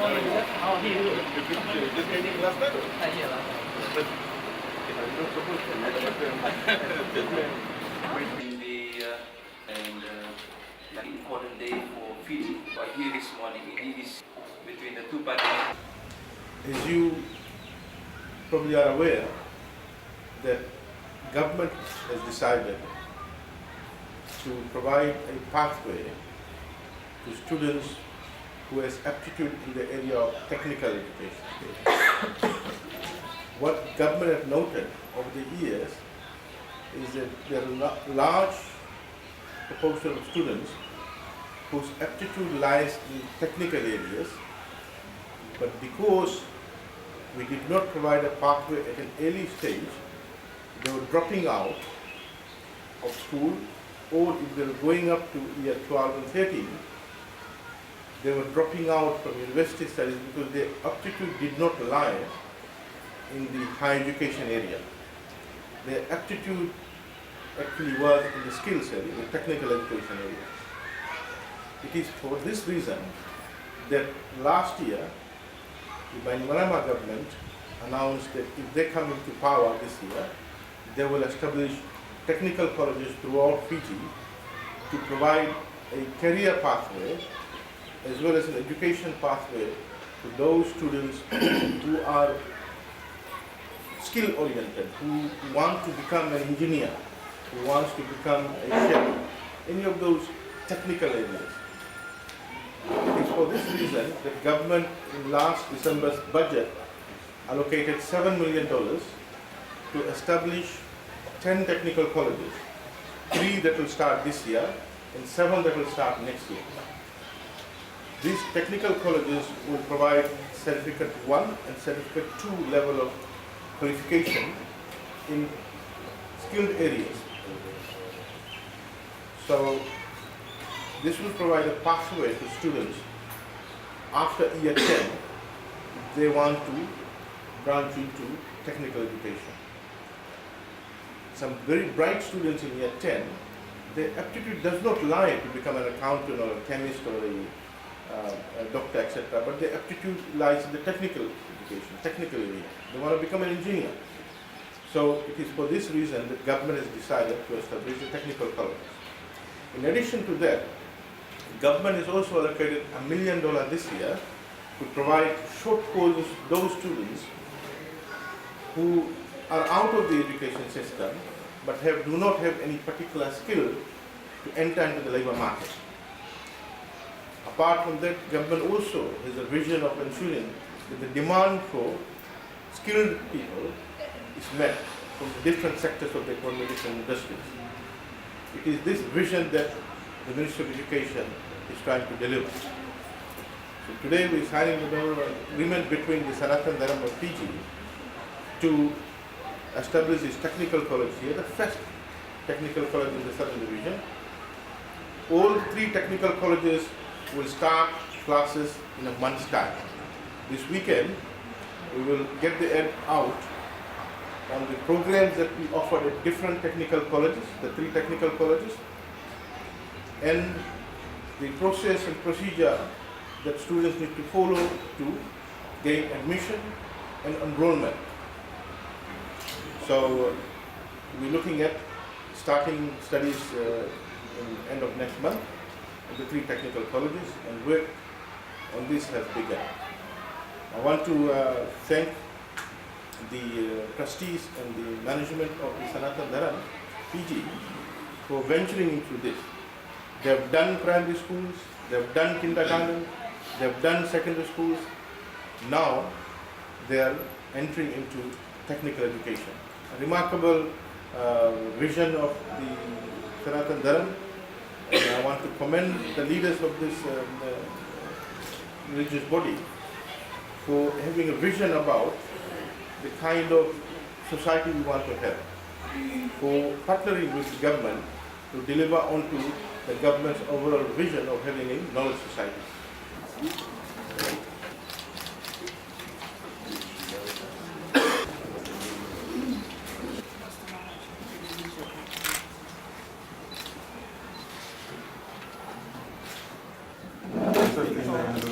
An important day for Fiji. But here this morning, it is between the two parties. As you probably are aware, that government has decided to provide a pathway to students who has aptitude in the area of technical education. What government has noted over the years is that there are a large proportion of students whose aptitude lies in technical areas, but because we did not provide a pathway at an early stage, they were dropping out of school, or if they were going up to year 12 and 13, they were dropping out from university studies because their aptitude did not lie in the higher education area. Their aptitude actually was in the skills area, the technical education area. It is for this reason that last year, the Memorandum government announced that if they come into power this year, they will establish technical colleges throughout Fiji to provide a career pathway as well as an education pathway to those students who are skill oriented, who want to become an engineer, who wants to become a chef, any of those technical areas. It is for this reason that government in last December's budget allocated $7 million to establish 10 technical colleges, 3 that will start this year and 7 that will start next year. These technical colleges will provide Certificate 1 and Certificate 2 level of qualification in skilled areas. So this will provide a pathway to students after year 10 if they want to branch into technical education. Some very bright students in year 10, their aptitude does not lie to become an accountant or a chemist or a doctor, etc., but their aptitude lies in the technical education, technical area. They want to become an engineer. So it is for this reason that government has decided to establish a technical college. In addition to that, government has also allocated $1 million this year to provide short courses to those students who are out of the education system but do not have any particular skill to enter into the labor market. Apart from that, government also has a vision of ensuring that the demand for skilled people is met from the different sectors of the economic and industries. It is this vision that the Ministry of Education is trying to deliver. So today we are signing an agreement between the Sanatan of Fiji to establish this technical college here, the first technical college in the Southern Division. All 3 technical colleges will start classes in a month's time. This weekend, we will get the ad out on the programs that we offer at different technical colleges, the 3 technical colleges, and the process and procedure that students need to follow to gain admission and enrollment. So we're looking at starting studies in end of next month in the 3 technical colleges, and work on this has begun. I want to thank the trustees and the management of the Sanatan Fiji for venturing into this. They have done primary schools, they have done kindergarten, they have done secondary schools. Now they are entering into technical education. A remarkable vision of the Sanatan. And I want to commend the leaders of this religious body for having a vision about the kind of society we want to have, for partnering with the government to deliver onto the government's overall vision of having a knowledge society. 15 minutes.